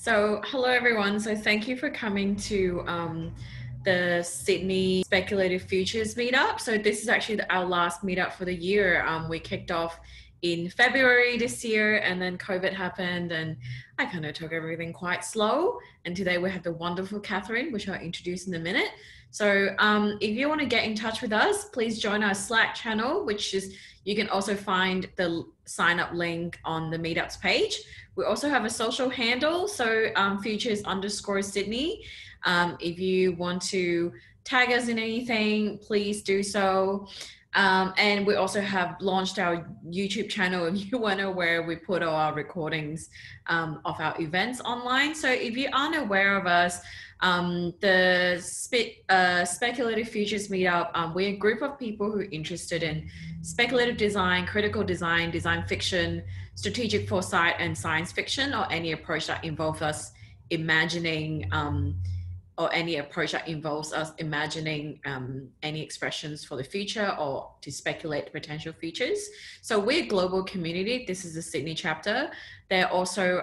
So, hello everyone. So, thank you for coming to the Sydney Speculative Futures Meetup. So, this is actually our last meetup for the year. We kicked off in February this year, and then COVID happened, and I kind of took everything quite slow. And today we have the wonderful Catherine, which I'll introduce in a minute. So, if you want to get in touch with us, please join our Slack channel, which is you can also find the sign up link on the meetups page. We also have a social handle, so futures_Sydney. If you want to tag us in anything, please do so. And we also have launched our YouTube channel, if you want to, where we put all our recordings of our events online. So if you aren't aware of us, the Speculative Futures Meetup, we're a group of people who are interested in speculative design, critical design, design fiction, strategic foresight, and science fiction, or any approach that involves us imagining any expressions for the future or to speculate potential futures. So we're a global community. This is the Sydney chapter. There are also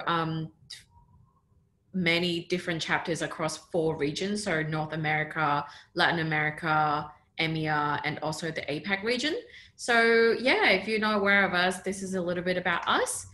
many different chapters across 4 regions. So North America, Latin America, EMEA, and also the APAC region. So yeah, if you're not aware of us, this is a little bit about us.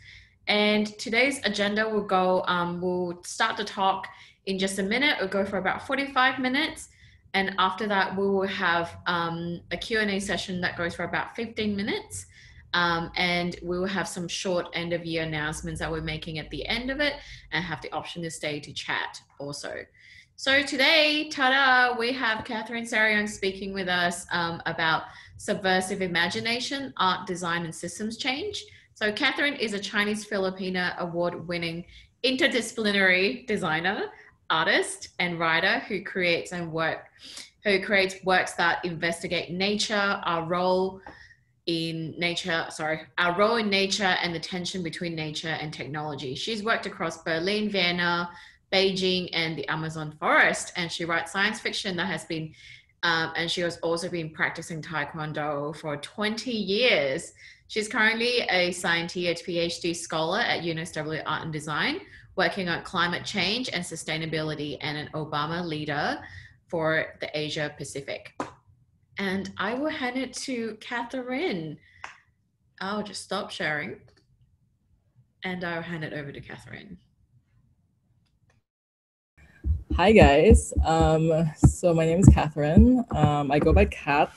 And today's agenda will go, we'll start the talk in just a minute. It'll go for about 45 minutes. And after that, we will have a Q&A session that goes for about 15 minutes. And we will have some short end of year announcements that we're making at the end of it, and have the option to stay to chat also. So today, ta-da, we have Catherine Sarion speaking with us about subversive imagination, art, design, and systems change. So Catherine is a Chinese-Filipina award-winning interdisciplinary designer, artist, and writer who creates works that investigate nature, our role in nature and the tension between nature and technology. She's worked across Berlin, Vienna, Beijing, and the Amazon forest, and she writes science fiction that has been and she has also been practicing Taekwondo for 20 years. She's currently a scientific PhD scholar at UNSW Art and Design, working on climate change and sustainability, and an Obama leader for the Asia Pacific. And I will hand it to Catherine. I'll just stop sharing and I'll hand it over to Catherine. Hi guys, so my name is Catherine. I go by Kat,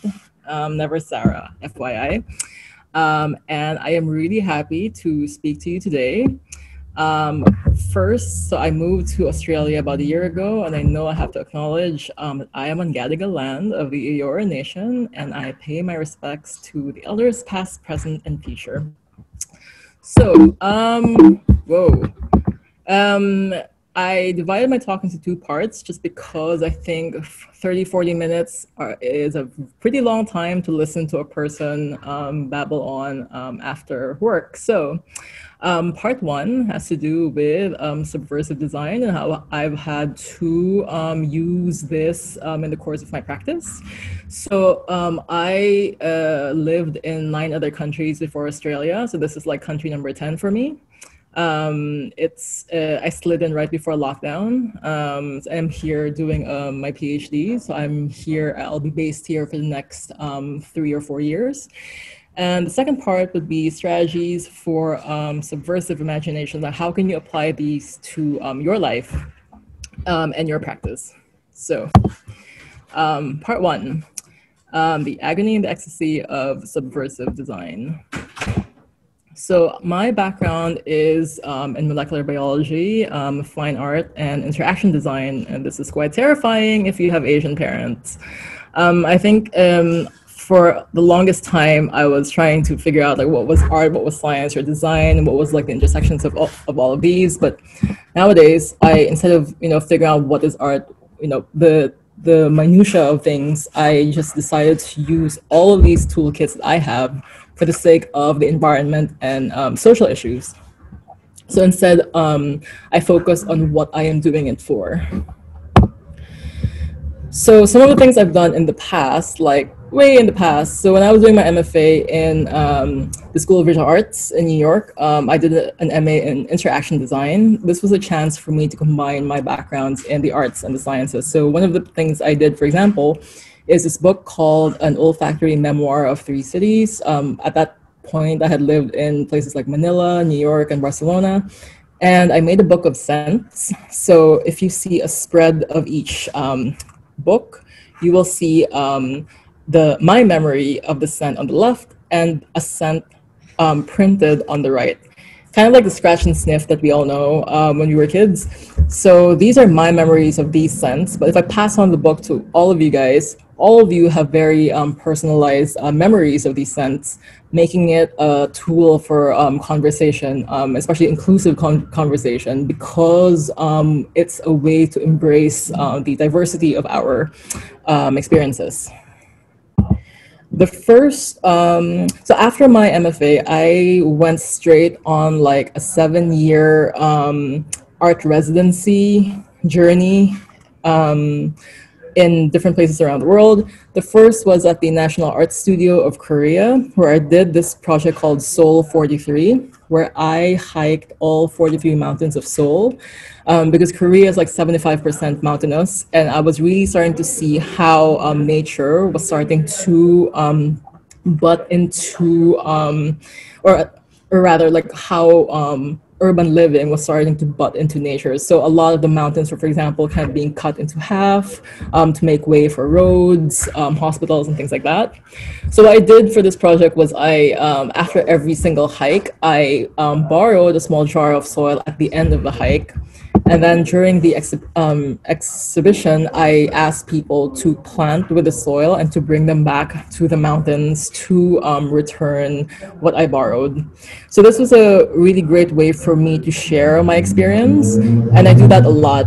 never Sarah, FYI. And I am really happy to speak to you today. First, so I moved to Australia about a year ago, and I know I have to acknowledge that I am on Gadigal land of the Eora Nation, and I pay my respects to the elders past, present, and future. So, I divided my talk into 2 parts just because I think 30-40 minutes is a pretty long time to listen to a person babble on after work. So part 1 has to do with subversive design and how I've had to use this in the course of my practice. So I lived in 9 other countries before Australia. So this is like country number 10 for me. I slid in right before lockdown. So I'm here doing my PhD. So I'll be based here for the next 3 or 4 years. And the second part would be strategies for subversive imagination. Like how can you apply these to your life and your practice? So part 1, the agony and the ecstasy of subversive design. So my background is in molecular biology, fine art, and interaction design, and this is quite terrifying if you have Asian parents. I think for the longest time, I was trying to figure out like what was art, what was science or design, what was like the intersections of all of these. But nowadays, instead of figuring out what is art, the minutia of things, I just decided to use all of these toolkits that I have for the sake of the environment and social issues. So instead, I focus on what I am doing it for. So some of the things I've done in the past, like Way in the past. So when I was doing my MFA in the School of Visual Arts in New York, I did an MA in interaction design. This was a chance for me to combine my backgrounds in the arts and the sciences. So one of the things I did, for example, is this book called An Olfactory Memoir of Three Cities. At that point, I had lived in places like Manila, New York, and Barcelona. And I made a book of scents. So if you see a spread of each book, you will see my memory of the scent on the left and a scent printed on the right. Kind of like the scratch and sniff that we all know when we were kids. So these are my memories of these scents. But if I pass on the book to all of you guys, all of you have very personalized memories of these scents, making it a tool for conversation, especially inclusive conversation, because it's a way to embrace the diversity of our experiences. The first, so after my MFA, I went straight on like a 7-year art residency journey in different places around the world. The first was at the National Art Studio of Korea, where I did this project called Seoul 43, where I hiked all 43 mountains of Seoul, because Korea is like 75% mountainous, and I was really starting to see how nature was starting to butt into, or rather like how urban living was starting to butt into nature. So a lot of the mountains were, for example, kind of being cut into half to make way for roads, hospitals, and things like that. So what I did for this project was after every single hike, I borrowed a small jar of soil at the end of the hike. And then during the exhibition, I asked people to plant with the soil and to bring them back to the mountains to return what I borrowed. So this was a really great way for me to share my experience. And I do that a lot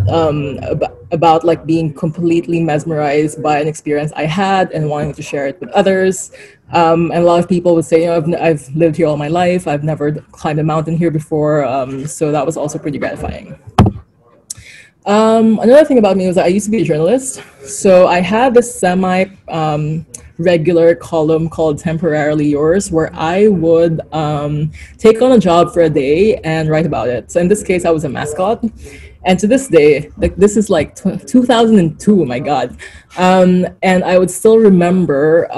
about like being completely mesmerized by an experience I had and wanting to share it with others. And a lot of people would say, you know, I've lived here all my life. I've never climbed a mountain here before. So that was also pretty gratifying. Another thing about me was that I used to be a journalist. So I had this regular column called Temporarily Yours, where I would take on a job for a day and write about it. So in this case, I was a mascot. And to this day, like this is like 2002, my God. And I would still remember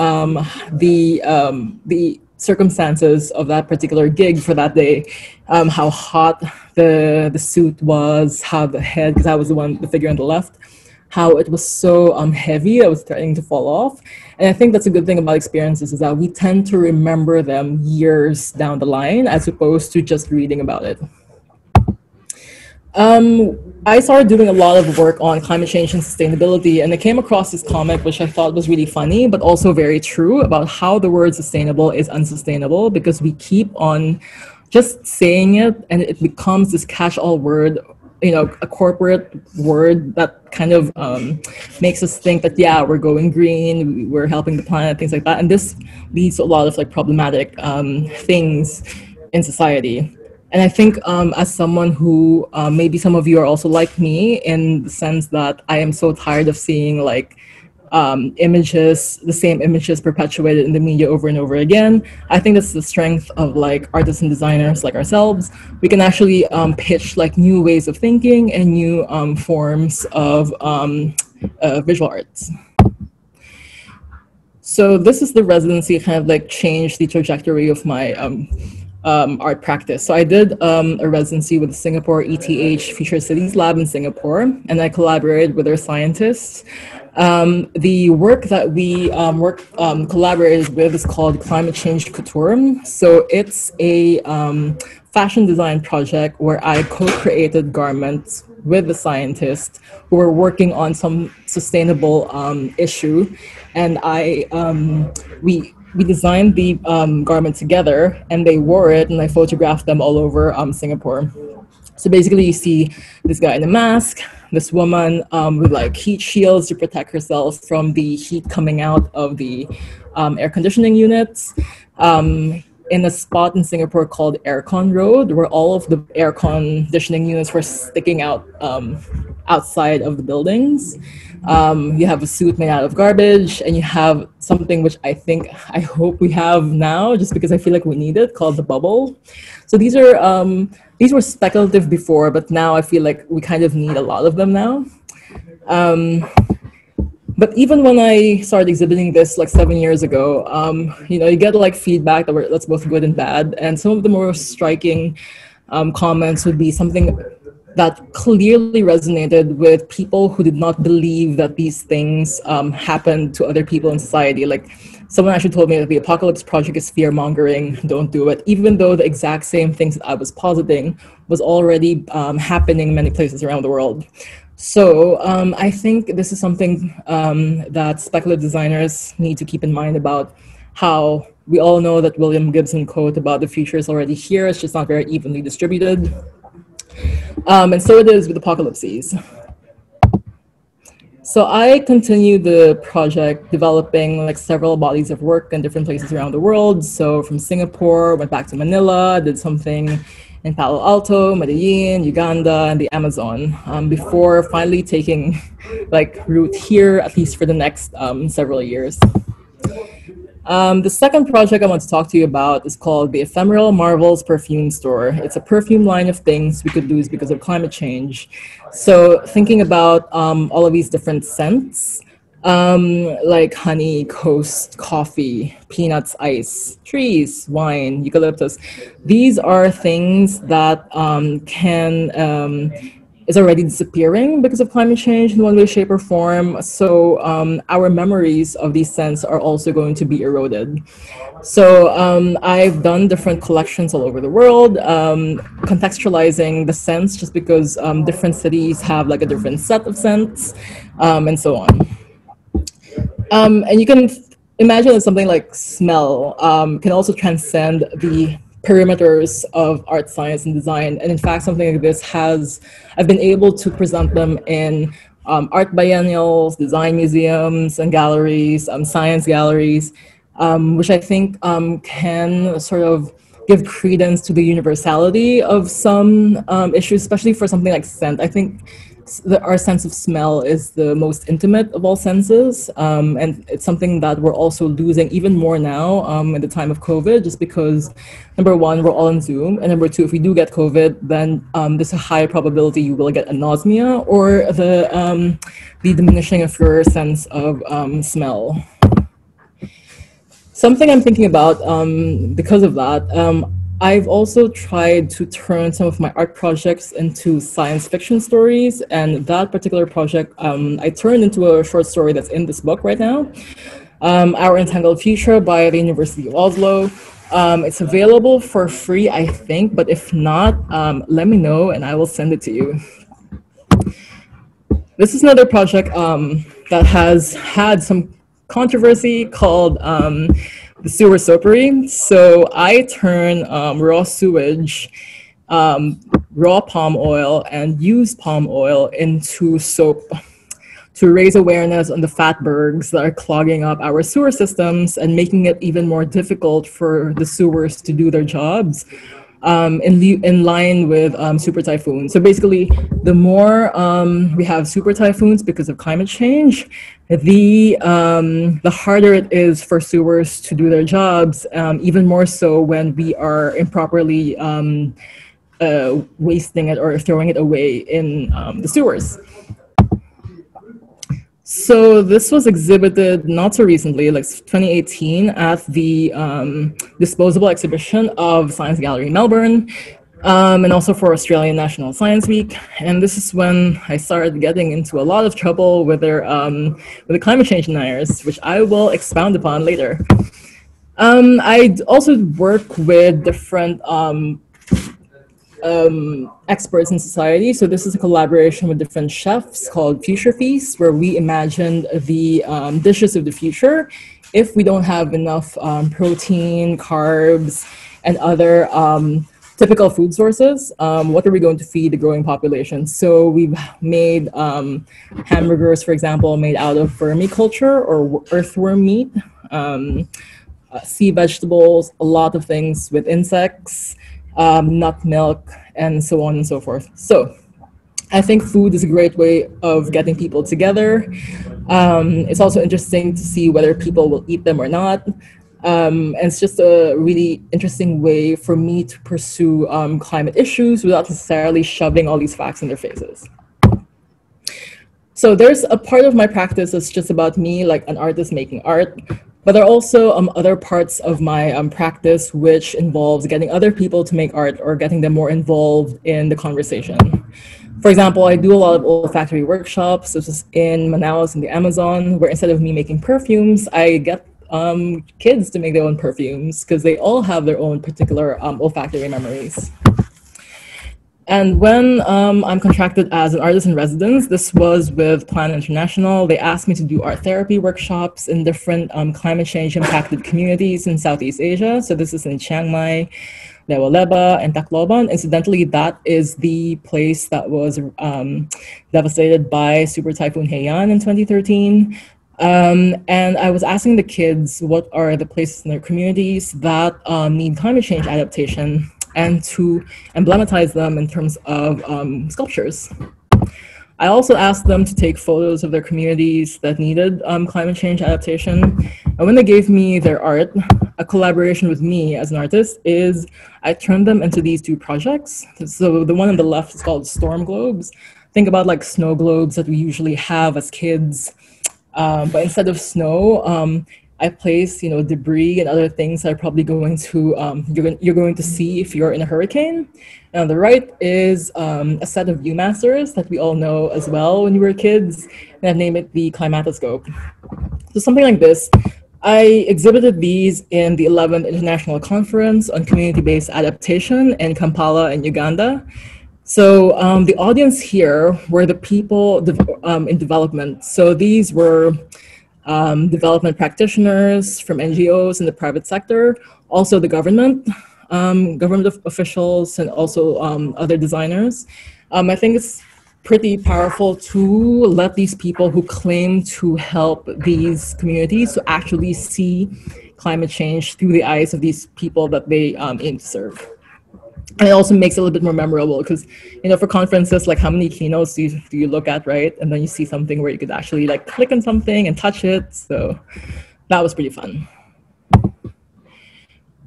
the circumstances of that particular gig for that day, how hot the suit was, how the head, because I was the figure on the left, how it was so heavy, I was starting to fall off. And I think that's a good thing about experiences, is that we tend to remember them years down the line as opposed to just reading about it. I started doing a lot of work on climate change and sustainability, and I came across this comic which I thought was really funny, but also very true, about how the word sustainable is unsustainable because we keep on just saying it, and it becomes this catch-all word, you know, a corporate word that kind of makes us think that, yeah, we're going green, we're helping the planet, things like that. And this leads to a lot of like problematic things in society. And I think as someone who, maybe some of you are also like me, in the sense that I am so tired of seeing like images, the same images perpetuated in the media over and over again. I think that's the strength of like artists and designers like ourselves. We can actually pitch like new ways of thinking and new forms of visual arts. So this is the residency, kind of like changed the trajectory of my art practice. So I did a residency with the Singapore ETH Future Cities Lab in Singapore, and I collaborated with their scientists. The work that we collaborated with is called Climate Change Couture. So it's a fashion design project where I co-created garments with the scientists who were working on some sustainable issue, and we designed the garment together, and they wore it, and I photographed them all over Singapore. So basically you see this guy in a mask, this woman with like heat shields to protect herself from the heat coming out of the air conditioning units. in a spot in Singapore called Aircon Road, where all of the air conditioning units were sticking out outside of the buildings. You have a suit made out of garbage, and you have something which I hope we have now, just because I feel like we need it, called the bubble. So these were speculative before, but now I feel like we kind of need a lot of them now. But even when I started exhibiting this like 7 years ago, you get like feedback that's both good and bad. And some of the more striking comments would be something that clearly resonated with people who did not believe that these things happened to other people in society. Like someone actually told me that the Apocalypse Project is fear mongering, don't do it, even though the exact same things that I was positing was already happening in many places around the world. So I think this is something that speculative designers need to keep in mind about how we all know that William Gibson quote about the future is already here, it's just not very evenly distributed. And so it is with apocalypses. So I continue the project developing like several bodies of work in different places around the world. So from Singapore, went back to Manila, did something in Palo Alto, Medellin, Uganda, and the Amazon, before finally taking like root here, at least for the next several years. The second project I want to talk to you about is called the Ephemeral Marvels Perfume Store. It's a perfume line of things we could lose because of climate change. So thinking about all of these different scents, like honey, coast, coffee, peanuts, ice, trees, wine, eucalyptus. These are things that is already disappearing because of climate change in one way, shape, or form. So our memories of these scents are also going to be eroded. So I've done different collections all over the world, contextualizing the scents just because different cities have like a different set of scents, and so on. And you can imagine that something like smell can also transcend the perimeters of art, science, and design. And in fact, something like this I've been able to present them in art biennials, design museums and galleries, science galleries, which I think can sort of give credence to the universality of some issues, especially for something like scent. I think our sense of smell is the most intimate of all senses, and it's something that we're also losing even more now in the time of COVID, just because number one, we're all on Zoom, and number two, if we do get COVID, then there's a high probability you will get anosmia or the diminishing of your sense of smell. Something I'm thinking about because of that, I've also tried to turn some of my art projects into science fiction stories, and that particular project I turned into a short story that's in this book right now, Our Entangled Future by the University of Oslo. It's available for free, I think, but if not, let me know and I will send it to you. This is another project that has had some controversy called the sewer soapery. So I turn raw sewage, raw palm oil, and used palm oil into soap to raise awareness on the fatbergs that are clogging up our sewer systems and making it even more difficult for the sewers to do their jobs. In line with super typhoons. So basically, the more we have super typhoons because of climate change, the harder it is for sewers to do their jobs, even more so when we are improperly wasting it or throwing it away in the sewers. So this was exhibited not so recently, like 2018, at the Disposable exhibition of Science Gallery Melbourne, and also for Australian National Science Week. And this is when I started getting into a lot of trouble with the climate change deniers, which I will expound upon later. I also work with different experts in society. So this is a collaboration with different chefs called Future Feast, where we imagined the dishes of the future if we don't have enough protein, carbs, and other typical food sources. What are we going to feed the growing population? So we've made hamburgers, for example, made out of vermiculture or earthworm meat. sea vegetables, a lot of things with insects, nut milk, and so on and so forth. So I think food is a great way of getting people together. It's also interesting to see whether people will eat them or not. And it's just a really interesting way for me to pursue climate issues without necessarily shoving all these facts in their faces. So there's a part of my practice that's just about me, like an artist making art, but there are also other parts of my practice which involves getting other people to make art or getting them more involved in the conversation. For example, I do a lot of olfactory workshops. This is in Manaus in the Amazon, where instead of me making perfumes, I get kids to make their own perfumes because they all have their own particular olfactory memories. And when I'm contracted as an artist in residence, this was with Plan International. They asked me to do art therapy workshops in different climate change impacted communities in Southeast Asia. So this is in Chiang Mai, Lewaleba, and Tacloban. Incidentally, that is the place that was devastated by Super Typhoon Haiyan in 2013. And I was asking the kids what are the places in their communities that need climate change adaptation, and to emblematize them in terms of sculptures. I also asked them to take photos of their communities that needed climate change adaptation. And when they gave me their art, a collaboration with me as an artist is I turned them into these two projects. So the one on the left is called Storm Globes. Think about like snow globes that we usually have as kids. But instead of snow, I place, debris and other things that are probably going to, you're going to see if you're in a hurricane. And on the right is a set of viewmasters that we all know as well when we were kids, and I've named it the Climatoscope. So something like this. I exhibited these in the 11th International Conference on Community-Based Adaptation in Kampala in Uganda. So the audience here were the people in development. So these were development practitioners from NGOs in the private sector, also the government officials, and also other designers. I think it's pretty powerful to let these people who claim to help these communities to actually see climate change through the eyes of these people that they aim to serve. And it also makes it a little bit more memorable because, for conferences, like how many keynotes do you look at, right? And then you see something where you could actually like click on something and touch it. So that was pretty fun.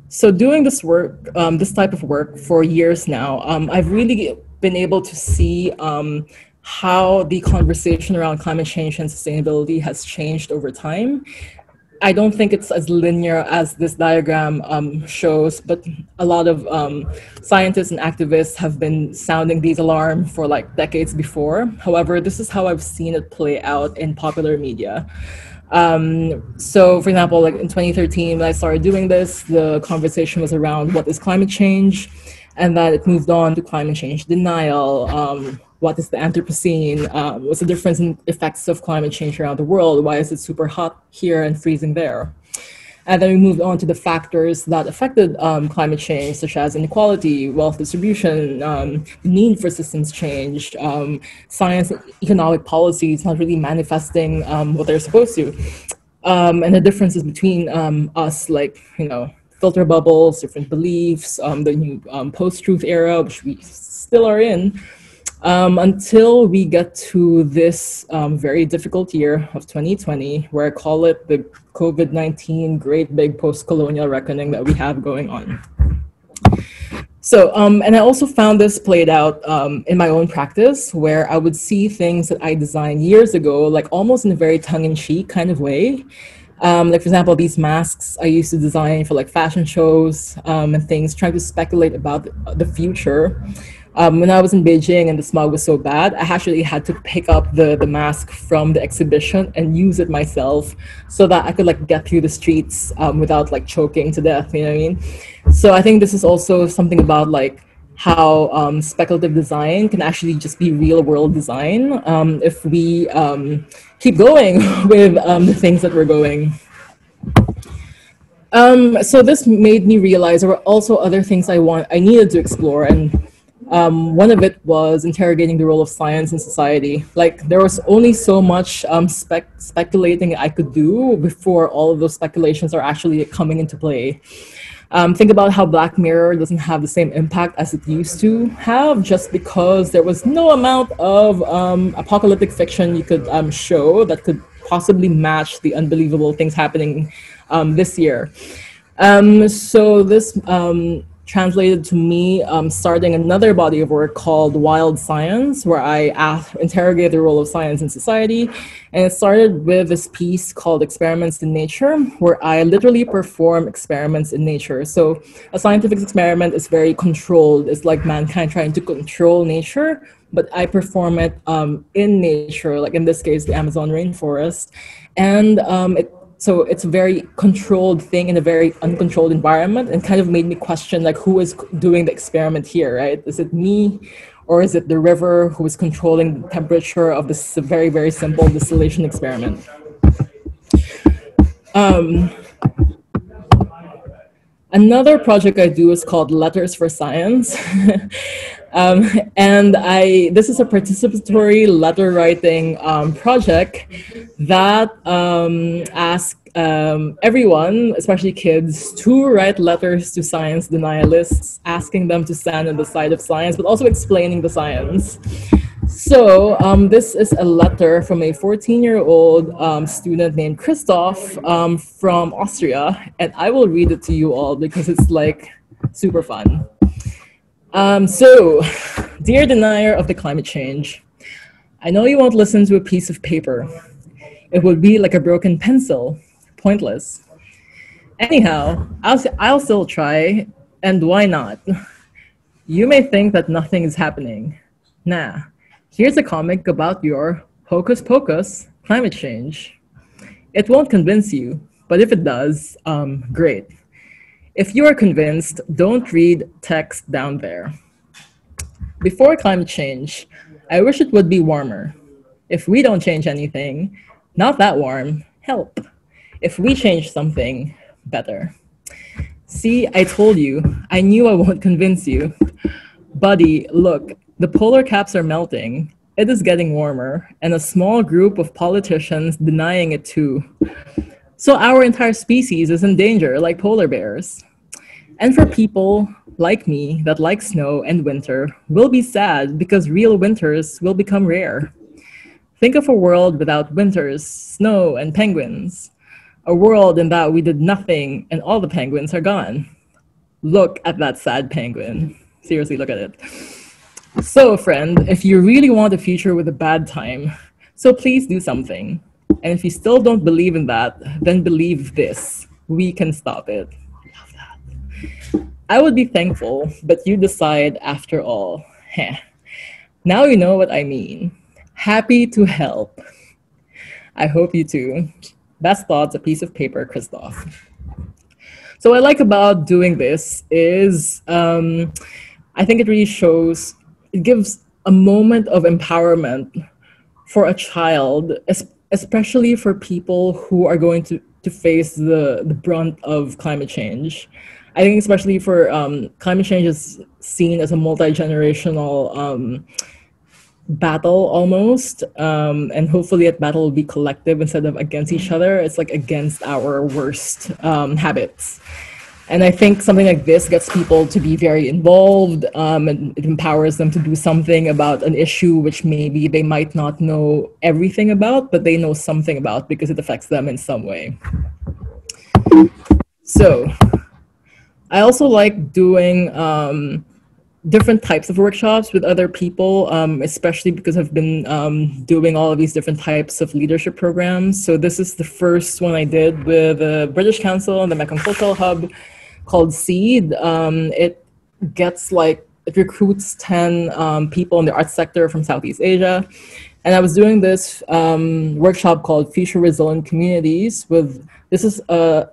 So doing this work, this type of work for years now, I've really been able to see how the conversation around climate change and sustainability has changed over time. I don't think it's as linear as this diagram shows, but a lot of scientists and activists have been sounding these alarms for like decades before. However, this is how I've seen it play out in popular media. So for example, like in 2013, when I started doing this, the conversation was around what is climate change, and then it moved on to climate change denial. What is the Anthropocene? What's the difference in effects of climate change around the world? Why is it super hot here and freezing there? And then we moved on to the factors that affected climate change, such as inequality, wealth distribution, the need for systems change, science and economic policies not really manifesting what they're supposed to. And the differences between us, like, filter bubbles, different beliefs, the new post-truth era, which we still are in, until we get to this very difficult year of 2020, where I call it the COVID-19 great big post-colonial reckoning that we have going on. So, and I also found this played out in my own practice, where I would see things that I designed years ago, like almost in a very tongue-in-cheek kind of way. Like, for example, these masks I used to design for like fashion shows and things, trying to speculate about the future. When I was in Beijing and the smog was so bad, I actually had to pick up the mask from the exhibition and use it myself so that I could like get through the streets without like choking to death, you know what I mean? So I think this is also something about like how speculative design can actually just be real world design if we keep going with the things that we're going. So this made me realize there were also other things I needed to explore, and One of it was interrogating the role of science in society. Like there was only so much speculating I could do before all of those speculations are actually coming into play. Think about how Black Mirror doesn't have the same impact as it used to have, just because there was no amount of apocalyptic fiction you could show that could possibly match the unbelievable things happening this year. So this translated to me starting another body of work called Wild Science, where I interrogate the role of science in society. And it started with this piece called Experiments in Nature, where I literally perform experiments in nature. So a scientific experiment is very controlled. It's like mankind trying to control nature, but I perform it in nature, like in this case, the Amazon rainforest. And so it's a very controlled thing in a very uncontrolled environment, and kind of made me question, like, who is doing the experiment here, right? Is it me, or is it the river who is controlling the temperature of this very, very simple distillation experiment? Another project I do is called Letters for Science. And this is a participatory letter writing project that asks everyone, especially kids, to write letters to science denialists, asking them to stand on the side of science, but also explaining the science. So this is a letter from a 14-year-old student named Christoph from Austria, and I will read it to you all because it's like super fun. So, dear denier of the climate change, I know you won't listen to a piece of paper. It would be like a broken pencil, pointless. Anyhow, I'll still try, and why not? You may think that nothing is happening. Nah. Here's a comic about your hocus pocus climate change. It won't convince you, but if it does, great. If you are convinced, don't read text down there. Before climate change, I wish it would be warmer. If we don't change anything, not that warm, help. If we change something, better. See, I told you, I knew I won't convince you. Buddy, look, the polar caps are melting. It is getting warmer, and a small group of politicians denying it too. So our entire species is in danger, like polar bears. And for people like me that like snow and winter, will be sad because real winters will become rare. Think of a world without winters, snow, and penguins. A world in that we did nothing and all the penguins are gone. Look at that sad penguin. Seriously, look at it. So, friend, if you really want a future with a bad time, so please do something. And if you still don't believe in that, then believe this. We can stop it. Love that. I would be thankful, but you decide after all. Heh. Now you know what I mean. Happy to help. I hope you too. Best thoughts, a piece of paper, Christoph. So what I like about doing this is, I think it really shows, it gives a moment of empowerment for a child, especially for people who are going to face the brunt of climate change. I think especially for climate change is seen as a multi-generational battle almost, and hopefully that battle will be collective instead of against each other. It's like against our worst habits. And I think something like this gets people to be very involved, and it empowers them to do something about an issue which maybe they might not know everything about, but they know something about because it affects them in some way. So I also like doing different types of workshops with other people, especially because I've been doing all of these different types of leadership programs. So this is the first one I did with the British Council and the Mekong Cultural Hub, called SEED. It recruits 10 people in the arts sector from Southeast Asia. And I was doing this workshop called Future Resilient Communities this is a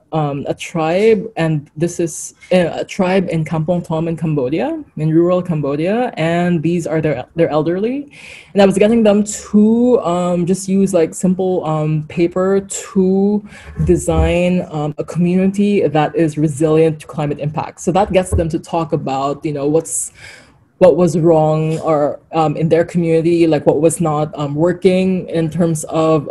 tribe, and this is a tribe in Kampong Thom in Cambodia, in rural Cambodia, and these are their elderly. And I was getting them to just use like simple paper to design a community that is resilient to climate impact. So that gets them to talk about, what's what was wrong or in their community, like what was not working in terms of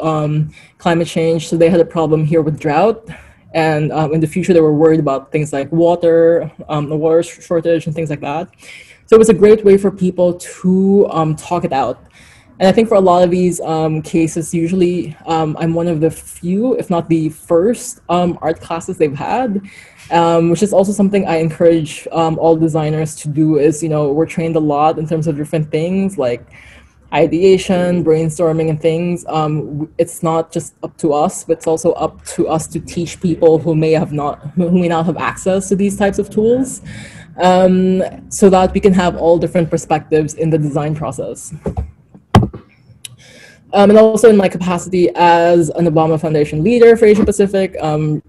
climate change. So they had a problem here with drought. And in the future, they were worried about things like water, the water shortage and things like that. So it was a great way for people to talk it out. And I think for a lot of these cases, usually I'm one of the few, if not the first art classes they've had, which is also something I encourage all designers to do is, we're trained a lot in terms of different things like ideation, brainstorming and things. It's not just up to us, but it's also up to us to teach people who may not have access to these types of tools, so that we can have all different perspectives in the design process. And also in my capacity as an Obama Foundation leader for Asia Pacific,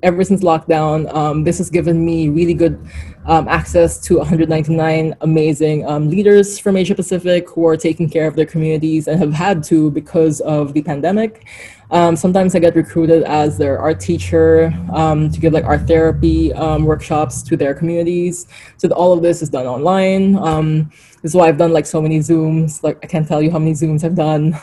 ever since lockdown, this has given me really good access to 199 amazing leaders from Asia Pacific who are taking care of their communities and have had to because of the pandemic. Sometimes I get recruited as their art teacher to give like art therapy workshops to their communities. So all of this is done online. This is why I've done like so many Zooms. Like I can't tell you how many Zooms I've done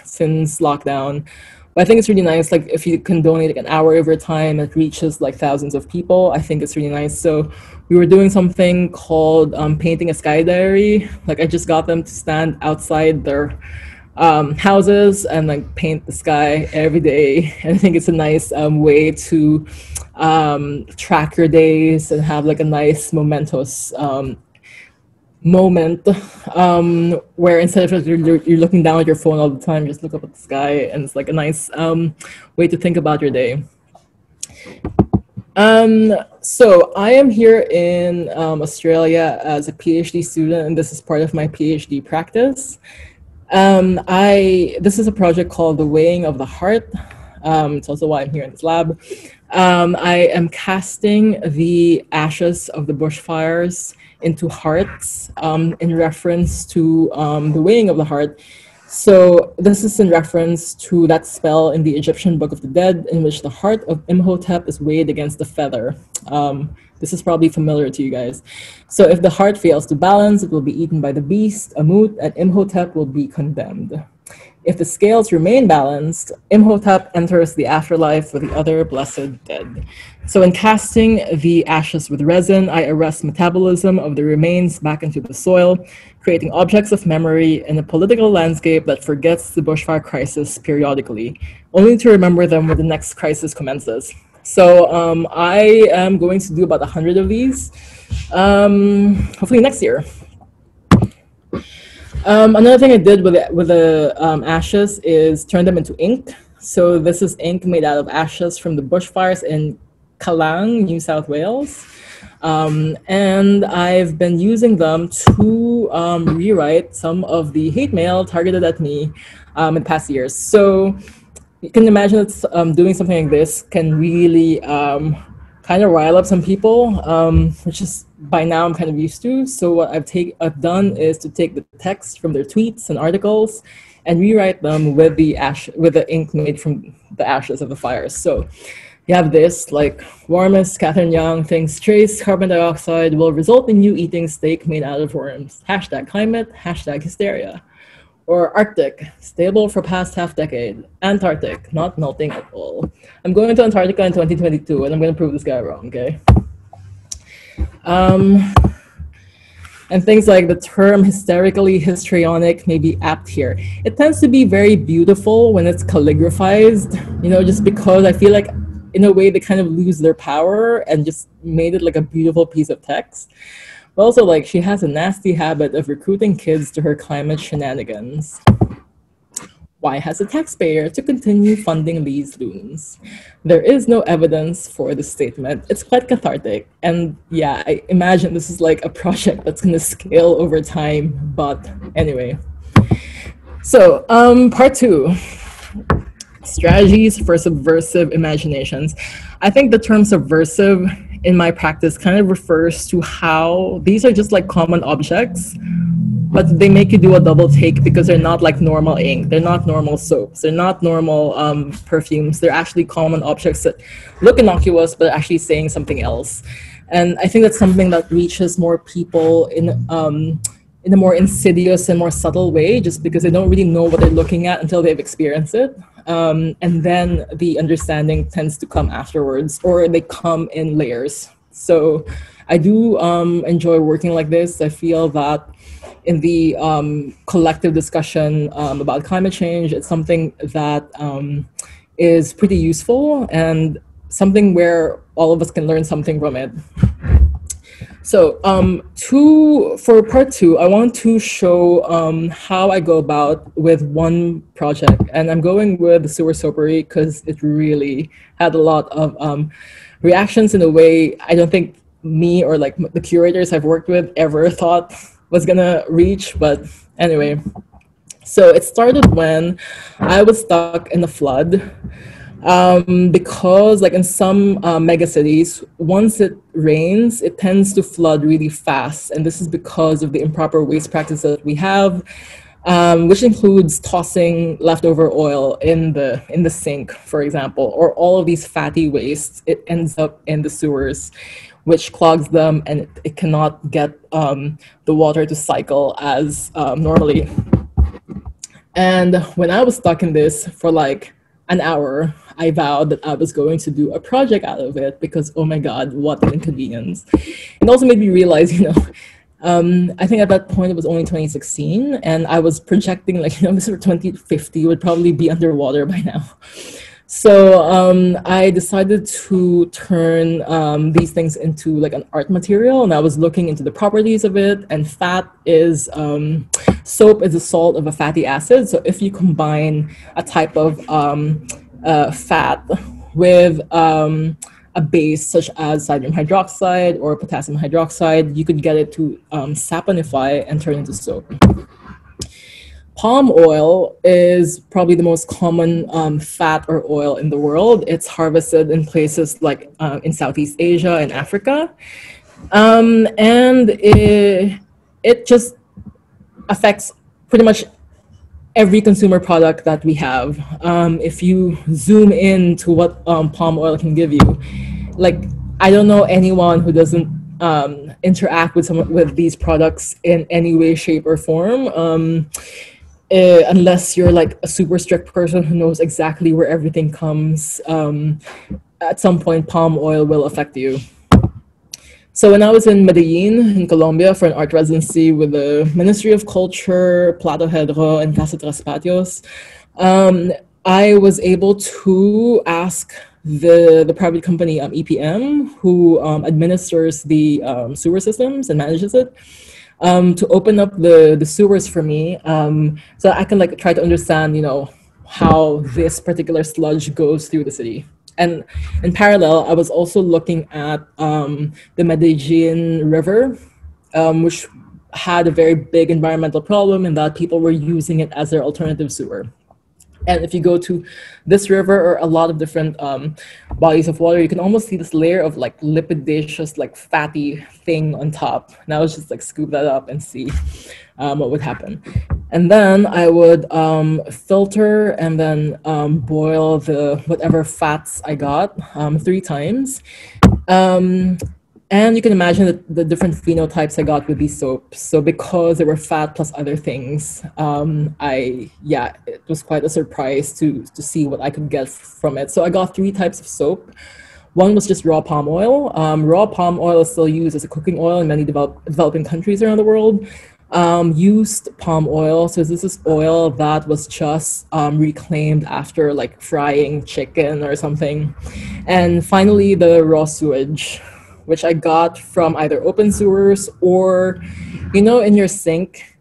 since lockdown. But I think it's really nice. Like if you can donate like an hour of your time, it reaches like thousands of people. I think it's really nice. So we were doing something called painting a sky diary. Like I just got them to stand outside their houses and like paint the sky every day. And I think it's a nice way to track your days and have like a nice momentous moment where instead of you're looking down at your phone all the time, just look up at the sky, and it's like a nice way to think about your day. So I am here in Australia as a PhD student, and this is part of my PhD practice. This is a project called The Weighing of the Heart. It's also why I'm here in this lab. I am casting the ashes of the bushfires into hearts in reference to the weighing of the heart. So this is in reference to that spell in the Egyptian Book of the Dead in which the heart of Imhotep is weighed against a feather. This is probably familiar to you guys. So if the heart fails to balance, it will be eaten by the beast, Amut, and Imhotep will be condemned. If the scales remain balanced, Imhotep enters the afterlife with the other blessed dead. So in casting the ashes with resin, I arrest metabolism of the remains back into the soil, creating objects of memory in a political landscape that forgets the bushfire crisis periodically, only to remember them when the next crisis commences. So I am going to do about 100 of these, hopefully next year. Another thing I did with the ashes is turn them into ink. So this is ink made out of ashes from the bushfires in Kalang, New South Wales. And I've been using them to rewrite some of the hate mail targeted at me in the past years. So you can imagine that doing something like this can really kind of rile up some people, which is by now I'm kind of used to. So what I've done is to take the text from their tweets and articles and rewrite them with the ink made from the ashes of the fires. So you have this, like, warmest Catherine Young thinks trace carbon dioxide will result in you eating steak made out of worms. #climate, #hysteria. Or Arctic, stable for past half decade. Antarctic, not melting at all. I'm going to Antarctica in 2022 and I'm going to prove this guy wrong, okay? And things like the term hysterically histrionic may be apt here. It tends to be very beautiful when it's calligraphized, just because I feel like in a way they kind of lose their power and just made it like a beautiful piece of text. But also, like, she has a nasty habit of recruiting kids to her climate shenanigans. Why has the taxpayer to continue funding these loons? There is no evidence for the statement. It's quite cathartic. And yeah, I imagine this is like a project that's going to scale over time. But anyway. So part 2, strategies for subversive imaginations. I think the term subversive in my practice kind of refers to how these are just like common objects, but they make you do a double take because they're not like normal ink, they're not normal soaps, they're not normal perfumes, they're actually common objects that look innocuous but are actually saying something else. And I think that's something that reaches more people in in a more insidious and more subtle way, just because they don't really know what they're looking at until they've experienced it. And then the understanding tends to come afterwards, or they come in layers. So I do enjoy working like this. I feel that in the collective discussion about climate change, it's something that is pretty useful and something where all of us can learn something from it. So for part two, I want to show how I go about with one project. And I'm going with the sewer soapery because it really had a lot of reactions in a way I don't think me or like the curators I've worked with ever thought was gonna reach. But anyway, so it started when I was stuck in the flood. Because like in some mega cities, once it rains, it tends to flood really fast. And this is because of the improper waste practices that we have, which includes tossing leftover oil in the sink, for example, or all of these fatty wastes. It ends up in the sewers, which clogs them, and it cannot get the water to cycle as normally. And when I was stuck in this for like an hour, I vowed that I was going to do a project out of it because, oh my God, what an inconvenience. It also made me realize, I think at that point it was only 2016, and I was projecting like, this for 2050 would probably be underwater by now. So I decided to turn these things into like an art material, and I was looking into the properties of it. And soap is a salt of a fatty acid. So if you combine a type of fat with a base such as sodium hydroxide or potassium hydroxide, you could get it to saponify and turn into soap. Palm oil is probably the most common fat or oil in the world. It's harvested in places like in Southeast Asia and Africa. And it just affects pretty much every consumer product that we have. If you zoom in to what palm oil can give you, like, I don't know anyone who doesn't interact with these products in any way, shape, or form. Unless you're like a super strict person who knows exactly where everything comes, at some point palm oil will affect you. So when I was in Medellin, in Colombia, for an art residency with the Ministry of Culture, Plato Hedro, and Casa Tres Patios, I was able to ask the private company EPM, who administers the sewer systems and manages it, to open up the sewers for me, so I can like try to understand, how this particular sludge goes through the city. And in parallel, I was also looking at the Medellin River, which had a very big environmental problem in that people were using it as their alternative sewer. And if you go to this river or a lot of different bodies of water, you can almost see this layer of like lipidaceous, like fatty thing on top. And I was just like scoop that up and see what would happen. And then I would filter and then boil the whatever fats I got 3 times. And you can imagine the different phenotypes I got with these soaps. So because they were fat plus other things, it was quite a surprise to see what I could get from it. So I got 3 types of soap. One was just raw palm oil. Raw palm oil is still used as a cooking oil in many developing countries around the world. Used palm oil, so this is oil that was just reclaimed after like frying chicken or something. And finally, the raw sewage, which I got from either open sewers or, in your sink,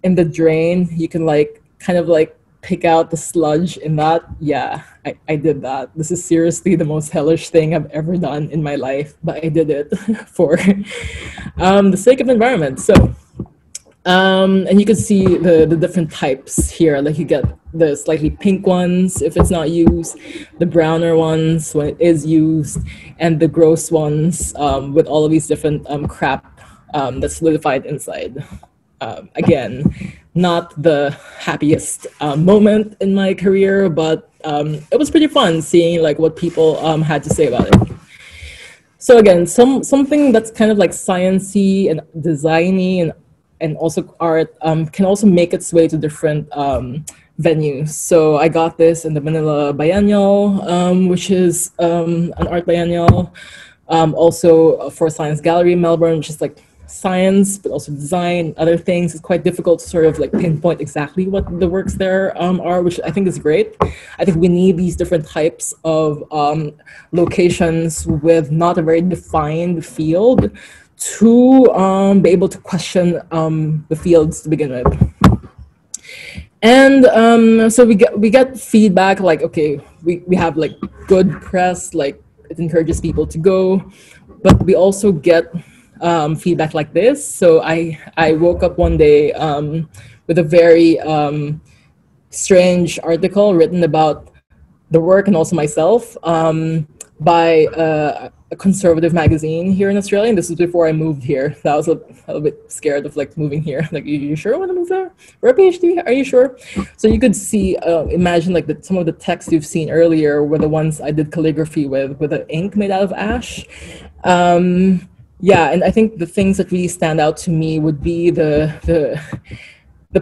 in the drain, you can like kind of like pick out the sludge in that. Yeah, I did that. This is seriously the most hellish thing I've ever done in my life, but I did it for the sake of the environment. So, and you can see the different types here. Like you get the slightly pink ones if it's not used, the browner ones when it is used, and the gross ones with all of these different crap that's solidified inside. Again, not the happiest moment in my career, but it was pretty fun seeing like what people had to say about it. So again, something that's kind of like sciencey and designy and also art can also make its way to different venues. So I got this in the Manila Biennial, which is an art biennial. Also for Science Gallery in Melbourne, which is like science, but also design, other things. It's quite difficult to sort of like pinpoint exactly what the works there are, which I think is great. I think we need these different types of locations with not a very defined field to be able to question the fields to begin with. And so we get feedback like, okay, we have like good press, like it encourages people to go, but we also get feedback like this. So I woke up one day with a very strange article written about the work and also myself by a conservative magazine here in Australia. And this was before I moved here. So I was a little bit scared of like moving here. Like, you sure want to move there for a PhD? Are you sure? So you could see, imagine like some of the texts you've seen earlier were the ones I did calligraphy with an ink made out of ash. Yeah, and I think the things that really stand out to me would be the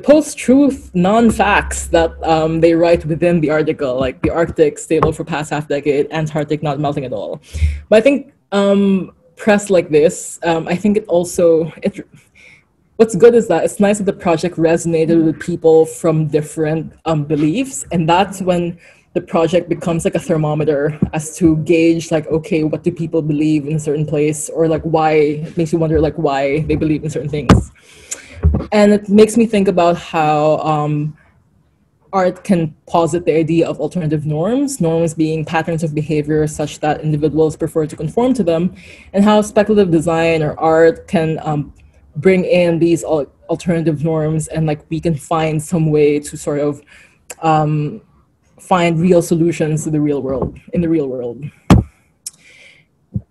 post-truth non-facts that they write within the article, like the Arctic stable for past half decade, Antarctic not melting at all. But I think press like this, I think what's good is that it's nice that the project resonated with people from different beliefs, and that's when the project becomes like a thermometer as to gauge like, okay, what do people believe in a certain place, or like why, it makes you wonder like why they believe in certain things. And it makes me think about how art can posit the idea of alternative norms being patterns of behavior such that individuals prefer to conform to them, and how speculative design or art can bring in these alternative norms, and like we can find some way to sort of find real solutions to the real world, in the real world.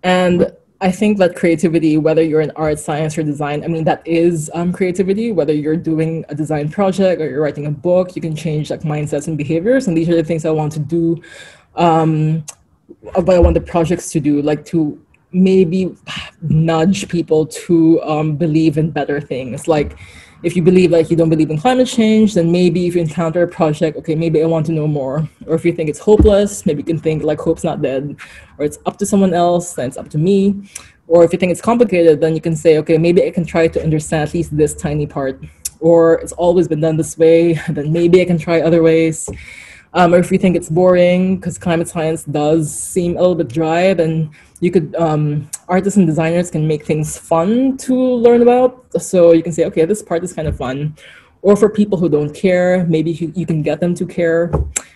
And I think that creativity, whether you're in art, science, or design, I mean, that is creativity. Whether you're doing a design project or you're writing a book, you can change like mindsets and behaviors. And these are the things I want to do, what I want the projects to do, like to maybe nudge people to believe in better things. Like if you believe like you don't believe in climate change, then maybe if you encounter a project, okay, maybe I want to know more. Or if you think it's hopeless, maybe you can think like hope's not dead, or it's up to someone else, then it's up to me. Or if you think it's complicated, then you can say, okay, maybe I can try to understand at least this tiny part. Or it's always been done this way, then maybe I can try other ways. Or if you think it's boring, because climate science does seem a little bit dry, then you could, artists and designers can make things fun to learn about. So you can say, okay, this part is kind of fun. Or for people who don't care, maybe you can get them to care.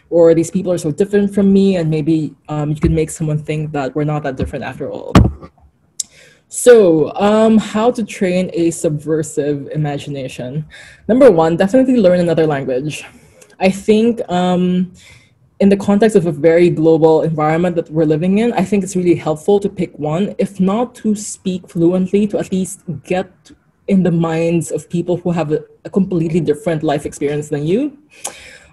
Or these people are so different from me, and maybe you can make someone think that we're not that different after all. So how to train a subversive imagination. Number one, definitely learn another language. I think in the context of a very global environment that we're living in, I think it's really helpful to pick one, if not to speak fluently, to at least get in the minds of people who have a completely different life experience than you.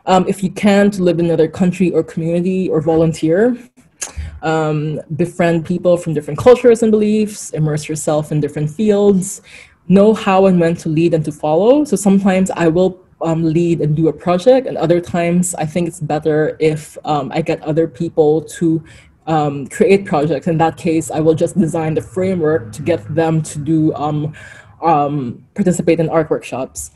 If you can, to live in another country or community or volunteer. Befriend people from different cultures and beliefs, immerse yourself in different fields, know how and when to lead and to follow. So sometimes I will lead and do a project, and other times I think it's better if I get other people to create projects. In that case, I will just design the framework to get them to do participate in art workshops.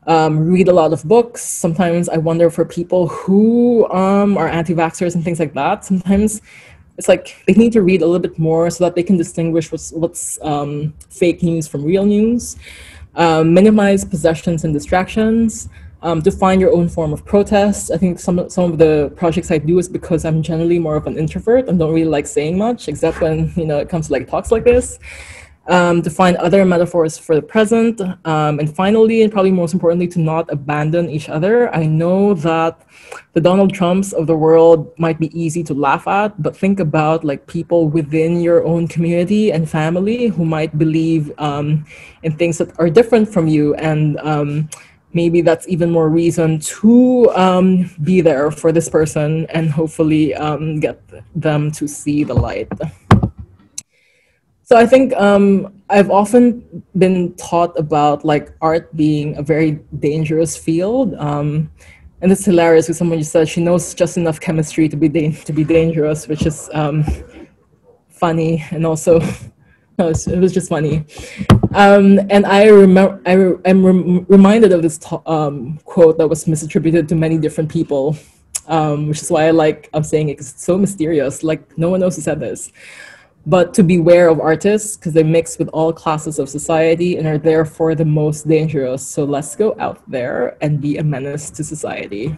Read a lot of books. Sometimes I wonder for people who are anti-vaxxers and things like that, sometimes it's like they need to read a little bit more so that they can distinguish what's fake news from real news. Minimize possessions and distractions. To find your own form of protest. I think some of the projects I do is because I'm generally more of an introvert and don't really like saying much, except when it comes to like talks like this. To find other metaphors for the present. And finally, and probably most importantly, to not abandon each other. I know that the Donald Trumps of the world might be easy to laugh at, but think about like people within your own community and family who might believe in things that are different from you. And maybe that's even more reason to be there for this person and hopefully get them to see the light. So I think I've often been taught about like art being a very dangerous field. And it's hilarious because someone just said she knows just enough chemistry to be to be dangerous, which is funny, and also no, it was just funny. And I remember I'm reminded of this quote that was misattributed to many different people, which is why I'm saying it 'cause it's so mysterious. Like no one knows who said this, but to beware of artists because they mix with all classes of society and are therefore the most dangerous. So let's go out there and be a menace to society.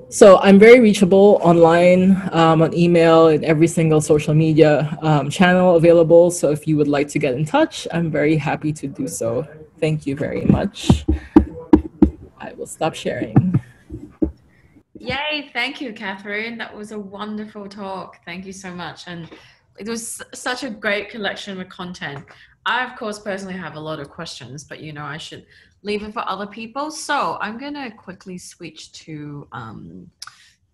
So I'm very reachable online, on email, and every single social media channel available. So if you would like to get in touch, I'm very happy to do so. Thank you very much. I will stop sharing. Yay, thank you, Catherine. That was a wonderful talk. Thank you so much. And it was such a great collection of content. I, of course, personally have a lot of questions, but I should leave it for other people. So I'm going to quickly switch to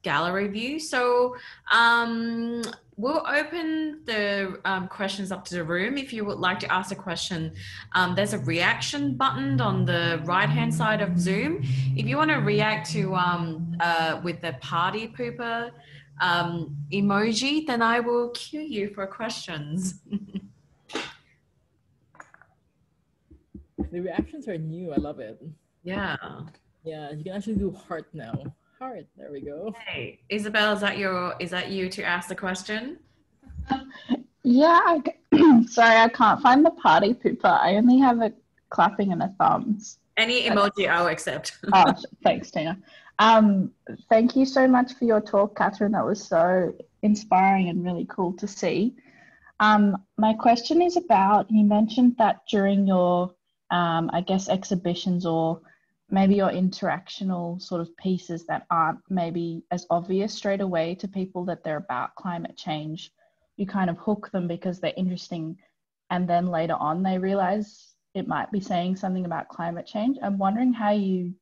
gallery view. So we'll open the questions up to the room. If you would like to ask a question, there's a reaction button on the right-hand side of Zoom. If you want to react to with the party pooper emoji, then I will cue you for questions. The reactions are new. I love it. Yeah. Yeah, you can actually do heart now. Heart. There we go. Hey, Isabel, is that you to ask the question? Yeah, sorry, I can't find the party pooper. I only have a clapping and a thumbs. Any emoji I'll accept. Oh, thanks, Tina. Thank you so much for your talk, Catherine. That was so inspiring and really cool to see. My question is about, you mentioned that during your, I guess, exhibitions or maybe your interactional sort of pieces that aren't maybe as obvious straight away to people that they're about climate change, you kind of hook them because they're interesting, and then later on they realize it might be saying something about climate change. I'm wondering how you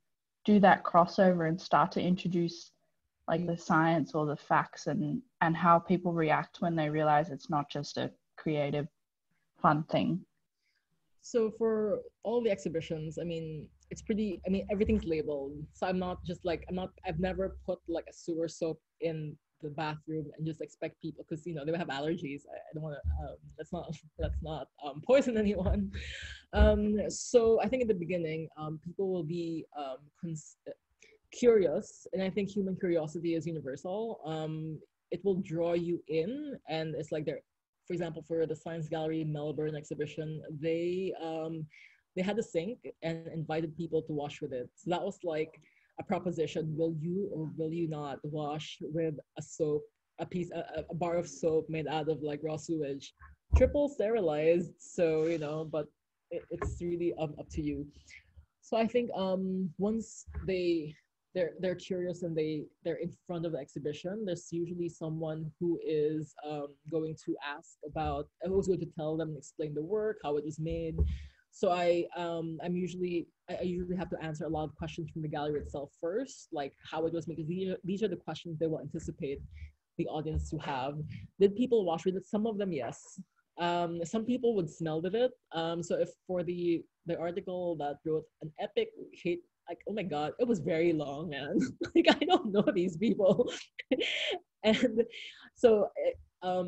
do that crossover and start to introduce like the science or the facts, and how people react when they realize it's not just a creative fun thing. So for all the exhibitions, I mean, everything's labeled. So I've never put like a sewer soap in the bathroom and just expect people, because they have allergies. I don't want to. Let's not poison anyone. So I think in the beginning, people will be curious, and I think human curiosity is universal. It will draw you in, and it's like for example, for the Science Gallery Melbourne exhibition, they had a sink and invited people to wash with it. So that was like a proposition: will you or will you not wash with a soap, a bar of soap made out of like raw sewage, triple sterilized? So but it's really up to you. So I think once they're curious and they're in front of the exhibition, there's usually someone who is going to ask about, who's going to tell them and explain the work, how it was made. So I usually have to answer a lot of questions from the gallery itself first, like how it was made, because these are the questions they will anticipate the audience to have. Did people wash with it? Some of them, yes. Some people would smell with it. So if for the article that wrote an epic hate, like, oh my god, it was very long, man. Like, I don't know these people. And so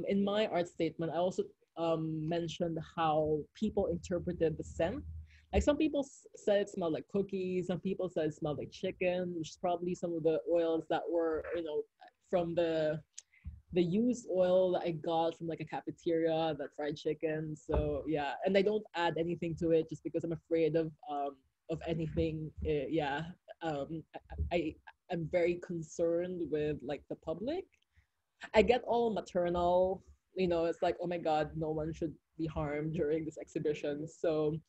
in my art statement, I also mentioned how people interpreted the scent. Like, some people said it smelled like cookies, some people said it smelled like chicken, which is probably some of the oils that were from the used oil that I got from like a cafeteria that fried chicken. So yeah, and I don't add anything to it just because I'm afraid of anything. Yeah, I'm very concerned with like the public. I get all maternal. It's like, oh my god, no one should be harmed during this exhibition. So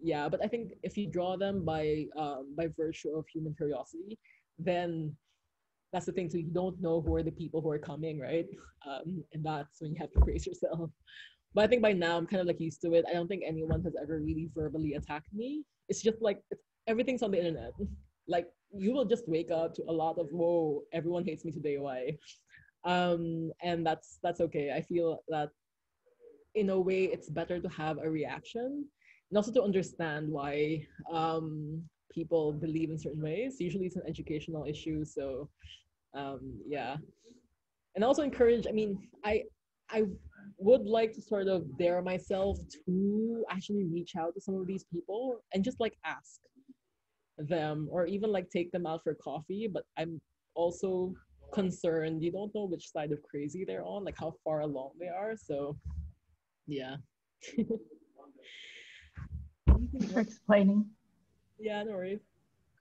yeah, but I think if you draw them by virtue of human curiosity, then that's the thing. So you don't know who are the people who are coming, right? And that's when you have to brace yourself. But I think by now I'm kind of like used to it. I don't think anyone has ever really verbally attacked me. It's just like everything's on the internet. Like, you will just wake up to a lot of, whoa, everyone hates me today, why? And that's okay. I feel that in a way, it's better to have a reaction and also to understand why people believe in certain ways. Usually it's an educational issue. So yeah. And also encourage, I mean, I would like to sort of dare myself to actually reach out to some of these people and just like ask them or even like take them out for coffee. But I'm also concerned, you don't know which side of crazy they're on, like how far along they are. So yeah. Thanks for explaining. Yeah, no worries.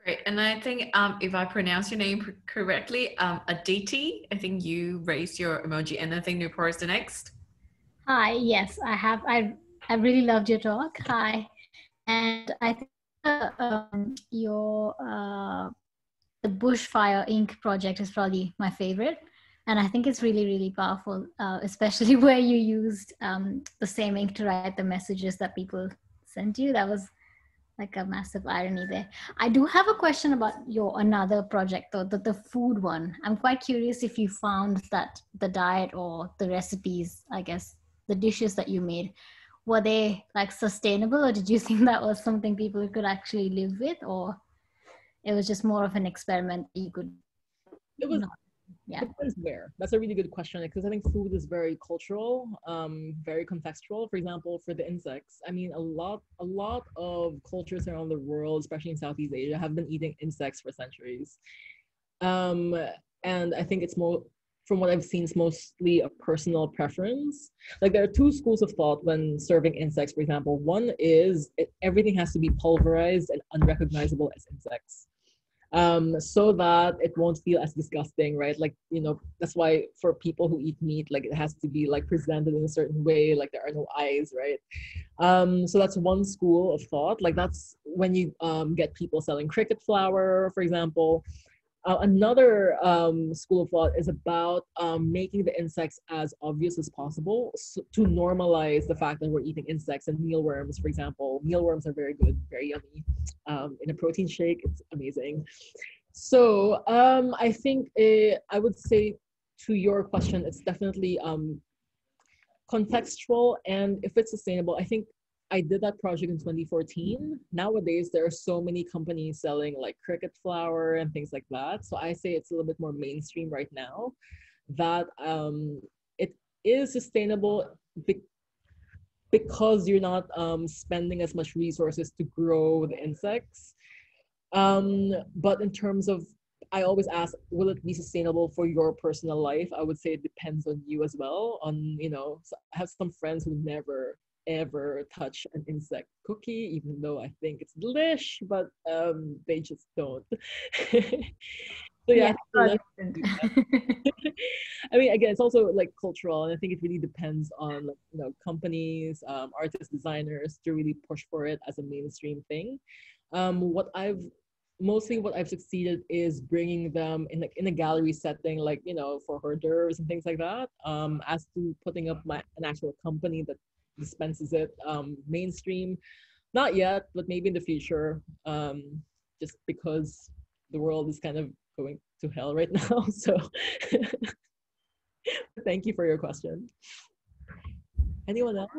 Great. And I think if I pronounce your name correctly, Aditi, I think you raised your emoji, and I think Nupur is the next. Hi, yes, I have. I really loved your talk. Hi. And I think your the Bushfire Ink project is probably my favorite. And I think it's really, really powerful, especially where you used the same ink to write the messages that people sent you. That was like a massive irony there. I do have a question about your another project, though, the food one. I'm quite curious if you found that the diet or the recipes, I guess, the dishes that you made, were they like sustainable, or did you think that was something people could actually live with, or it was just more of an experiment that you could? It was. Not, yeah. Depends where. That's a really good question because I think food is very cultural, very contextual. For example, for the insects, I mean, a lot of cultures around the world, especially in Southeast Asia, have been eating insects for centuries. And I think it's more, from what I've seen, it's mostly a personal preference. Like there are two schools of thought when serving insects, for example. One is everything has to be pulverized and unrecognizable as insects. So that it won't feel as disgusting, right? Like, you know, that's why for people who eat meat, like it has to be like presented in a certain way, like there are no eyes, right? So that's one school of thought. Like that's when you get people selling cricket flour, for example. Another school of thought is about making the insects as obvious as possible to normalize the fact that we're eating insects and mealworms, for example. Mealworms are very good, very yummy. In a protein shake, it's amazing. So I think I would say to your question, it's definitely contextual, and if it's sustainable, I think I did that project in 2014. Nowadays, there are so many companies selling like cricket flour and things like that. So I say it's a little bit more mainstream right now. That it is sustainable because you're not spending as much resources to grow the insects. But in terms of, I always ask, will it be sustainable for your personal life? I would say it depends on you as well. On, you know, I have some friends who never ever touch an insect cookie, even though I think it's delish, but they just don't. So yeah, I mean, again, it's also like cultural, and I think it really depends on, like, you know, companies, artists, designers to really push for it as a mainstream thing. What I've succeeded is bringing them in, like, in a gallery setting, like, you know, for hors d'oeuvres and things like that. As to putting up an actual company that dispenses it mainstream, not yet, but maybe in the future. Just because the world is kind of going to hell right now. So thank you for your question. Anyone else?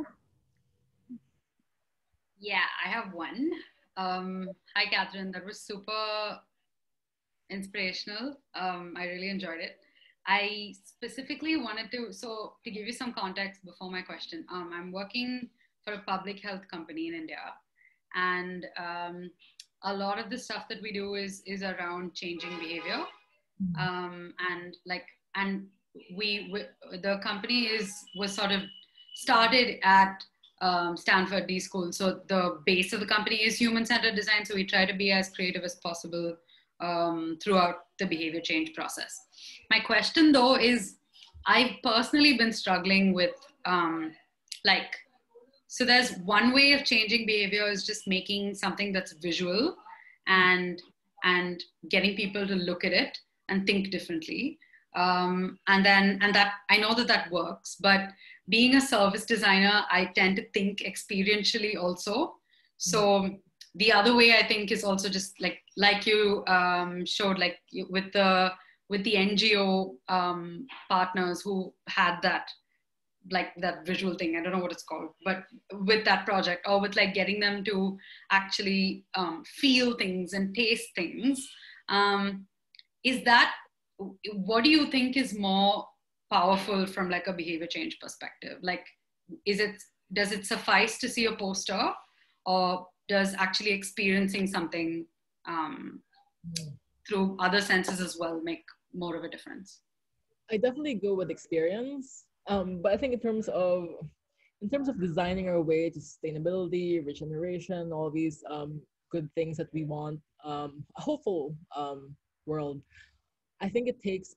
Yeah, I have one. Hi, Catherine. That was super inspirational. I really enjoyed it. I specifically wanted to give you some context before my question. I'm working for a public health company in India, and a lot of the stuff that we do is around changing behavior. The company was sort of started at Stanford D School. So the base of the company is human-centered design. So we try to be as creative as possible throughout the behavior change process. My question though is, I've personally been struggling with so there's one way of changing behavior is just making something that's visual and getting people to look at it and think differently. And that I know that works, but being a service designer, I tend to think experientially also. So the other way I think is also just like you showed, like with the NGO partners who had like that visual thing, I don't know what it's called, but with that project, or with like getting them to actually feel things and taste things, is that, what do you think is more powerful from like a behavior change perspective? Like, does it suffice to see a poster, or does actually experiencing something through other senses as well make more of a difference? I definitely go with experience, but I think in terms of designing our way to sustainability, regeneration, all these good things that we want, a hopeful world, I think it takes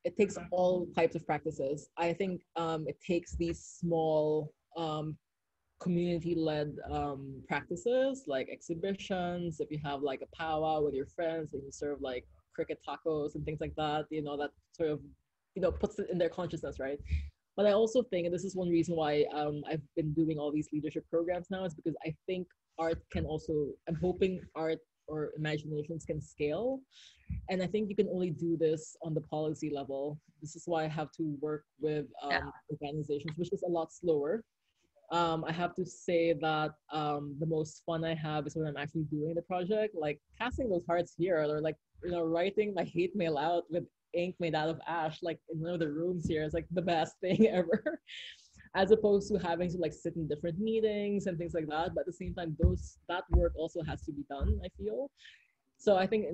it takes all types of practices. I think it takes these small community-led practices like exhibitions. If you have like a powwow with your friends and you serve like cricket tacos and things like that, that sort of, puts it in their consciousness, right? But I also think, and this is one reason why I've been doing all these leadership programs now, is because I think art can also, I'm hoping art or imaginations can scale. And I think you can only do this on the policy level. This is why I have to work with organizations, which is a lot slower. I have to say that the most fun I have is when I'm actually doing the project, like casting those hearts here, or like, writing my hate mail out with ink made out of ash, like in one of the rooms here, is like the best thing ever. As opposed to having to like sit in different meetings and things like that. But at the same time, that work also has to be done, I feel. So I think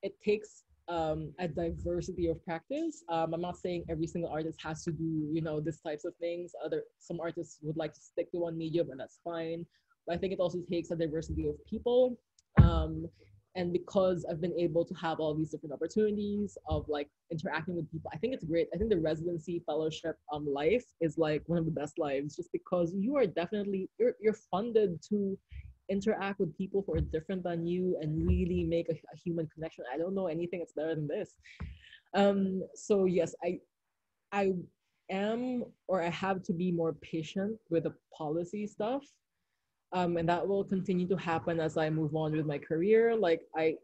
it takes a diversity of practice. I'm not saying every single artist has to do, these types of things. Some artists would like to stick to one medium, and that's fine. But I think it also takes a diversity of people. And because I've been able to have all these different opportunities of like interacting with people, I think it's great. I think the residency fellowship life is like one of the best lives, just because you are definitely, you're funded to interact with people who are different than you and really make a human connection. I don't know anything that's better than this. So yes, I am, or I have to be more patient with the policy stuff. And that will continue to happen as I move on with my career. The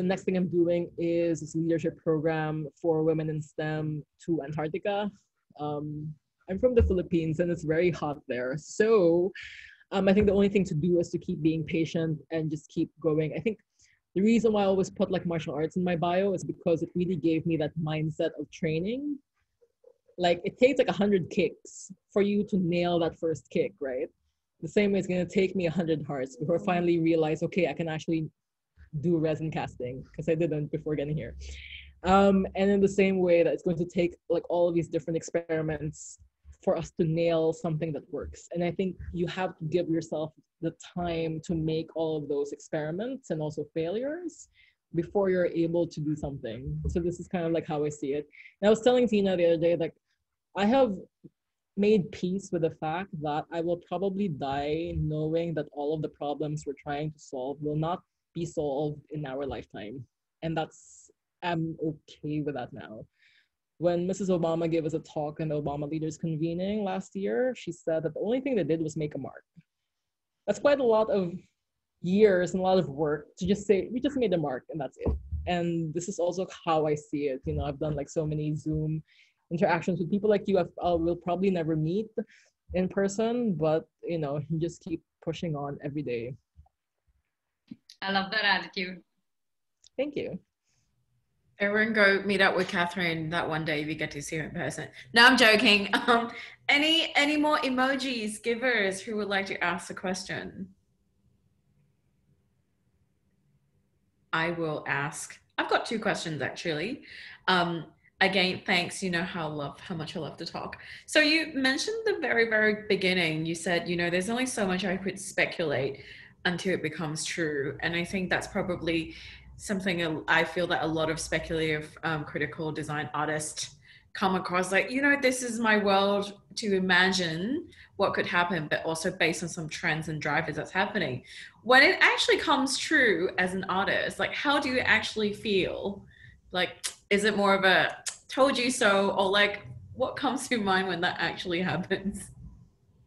next thing I'm doing is this leadership program for women in STEM to Antarctica. I'm from the Philippines and it's very hot there. So I think the only thing to do is to keep being patient and just keep going. I think the reason why I always put like martial arts in my bio is because it really gave me that mindset of training. Like it takes like 100 kicks for you to nail that first kick, right? The same way it's going to take me 100 hearts before I finally realize, okay, I can actually do resin casting, because I didn't before getting here. And in the same way that it's going to take like all of these different experiments for us to nail something that works. And I think you have to give yourself the time to make all of those experiments and also failures before you're able to do something. So this is kind of like how I see it. And I was telling Tina the other day, like, I have made peace with the fact that I will probably die knowing that all of the problems we're trying to solve will not be solved in our lifetime. And I'm okay with that now. When Mrs. Obama gave us a talk in the Obama Leaders Convening last year, she said that the only thing they did was make a mark. That's quite a lot of years and a lot of work to just say, we just made a mark and that's it. And this is also how I see it. I've done like so many Zoom interactions with people like you. We'll probably never meet in person, but you just keep pushing on every day. I love that attitude. Thank you. Everyone go meet up with Catherine that one day if you get to see her in person. No, I'm joking. Any more emojis, givers who would like to ask a question? I will ask. I've got 2 questions actually. Again, thanks. How much I love to talk. So you mentioned the very, very beginning, you said, there's only so much I could speculate until it becomes true. And I think that's probably something I feel that a lot of speculative critical design artists come across, like, this is my world to imagine what could happen, but also based on some trends and drivers that's happening. When it actually comes true as an artist, like, how do you actually feel? Like, is it more of a told you so, or like, what comes to mind when that actually happens?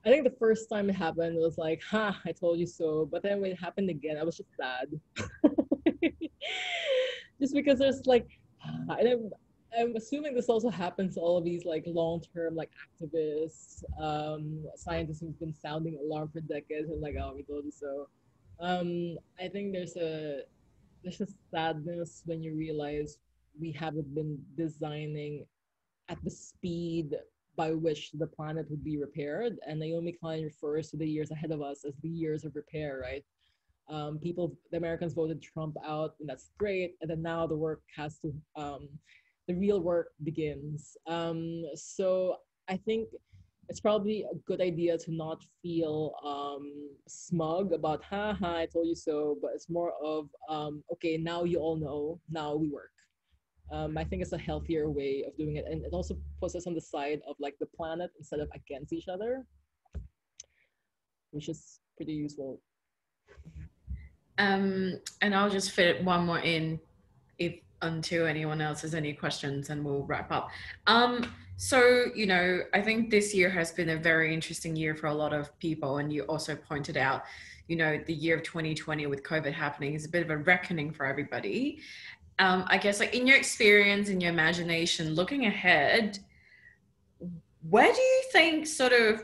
I think the first time it happened, it was like, I told you so. But then when it happened again, I was just sad. Just because there's like, I'm assuming this also happens to all of these like long-term like activists, scientists who've been sounding alarm for decades and like, oh, we told you so. I think there's a sadness when you realize we haven't been designing at the speed by which the planet would be repaired. And Naomi Klein refers to the years ahead of us as the years of repair, right? The Americans voted Trump out, and that's great. And then now the work has to, the real work begins. So I think it's probably a good idea to not feel smug about, haha, I told you so, but it's more of, okay, now you all know, now we work. I think it's a healthier way of doing it. And it also puts us on the side of like the planet instead of against each other, which is pretty useful. And I'll just fit one more in until anyone else has any questions, and we'll wrap up. So, you know, I think this year has been a very interesting year for a lot of people. And you also pointed out, you know, the year of 2020 with COVID happening is a bit of a reckoning for everybody. I guess, like, in your experience, in your imagination, looking ahead, where do you think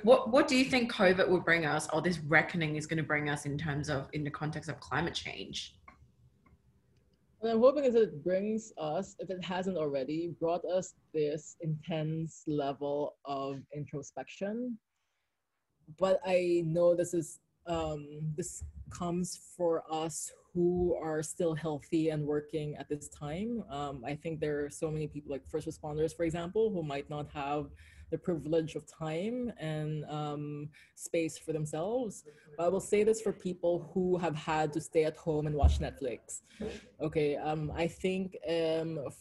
what do you think COVID will bring us, or this reckoning is going to bring us in the context of climate change? What I'm hoping is that it brings us, if it hasn't already, brought us this intense level of introspection. But I know this comes for us who are still healthy and working at this time. I think there are so many people, like first responders, for example, who might not have the privilege of time and space for themselves. But I will say this for people who have had to stay at home and watch Netflix. Okay, I think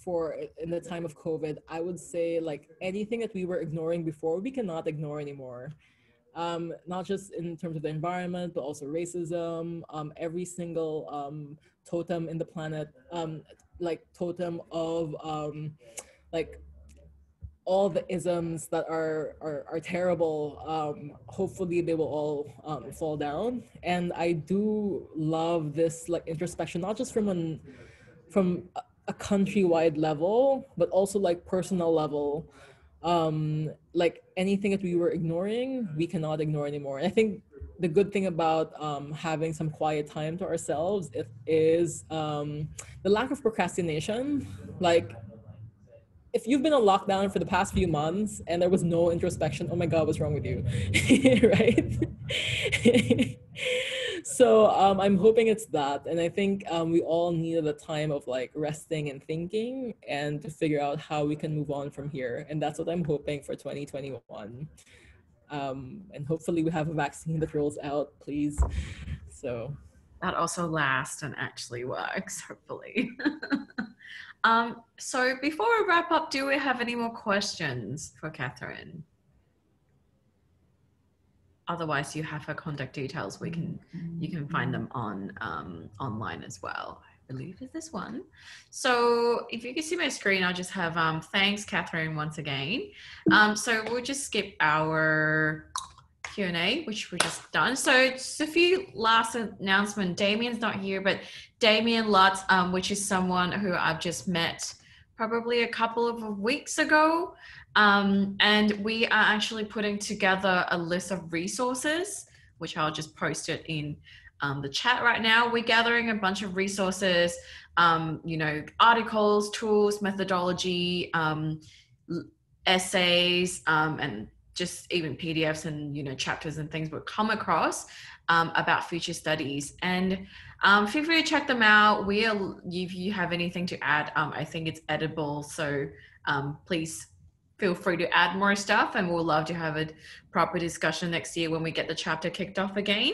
for in the time of COVID, I would say like anything that we were ignoring before, we cannot ignore anymore. Not just in terms of the environment, but also racism, every single totem in the planet, like totem of like all the isms that are terrible. Hopefully they will all fall down. And I do love this like introspection, not just from a countrywide level, but also like personal level. Like anything that we were ignoring, we cannot ignore anymore. And I think the good thing about having some quiet time to ourselves is the lack of procrastination. Like if you've been on lockdown for the past few months and there was no introspection, oh my God, what's wrong with you? Right? So I'm hoping it's that. And I think we all needed a time of like resting and thinking and to figure out how we can move on from here. And that's what I'm hoping for 2021. And hopefully we have a vaccine that rolls out, please. So that also lasts and actually works, hopefully. So before we wrap up, do we have any more questions for Catherine? Otherwise, you have her contact details. You can find them on online as well. I believe is this one. So if you can see my screen, I'll just have thanks, Catherine, once again. So we'll just skip our Q&A, which we're just done. So just a few last announcement. Damien's not here, but Damien Lutz, which is someone who I've just met probably a couple of weeks ago. And we are actually putting together a list of resources, which I'll just post it in the chat right now. We're gathering a bunch of resources, you know, articles, tools, methodology, essays, and just even PDFs and, you know, chapters and things we'll come across about future studies. And feel free to check them out. If you have anything to add, I think it's edible. So please feel free to add more stuff, and we'll love to have a proper discussion next year when we get the chapter kicked off again.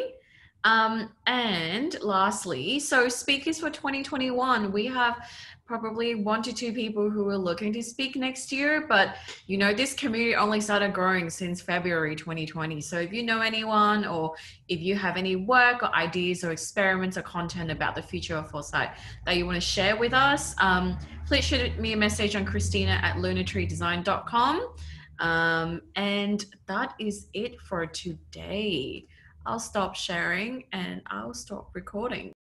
And lastly, so speakers for 2021, we have probably 1 to 2 people who are looking to speak next year, but you know, this community only started growing since February 2020. So if you know anyone, or if you have any work or ideas or experiments or content about the future of foresight that you want to share with us, please shoot me a message on Christina@lunatreedesign.com. And that is it for today. I'll stop sharing and I'll stop recording.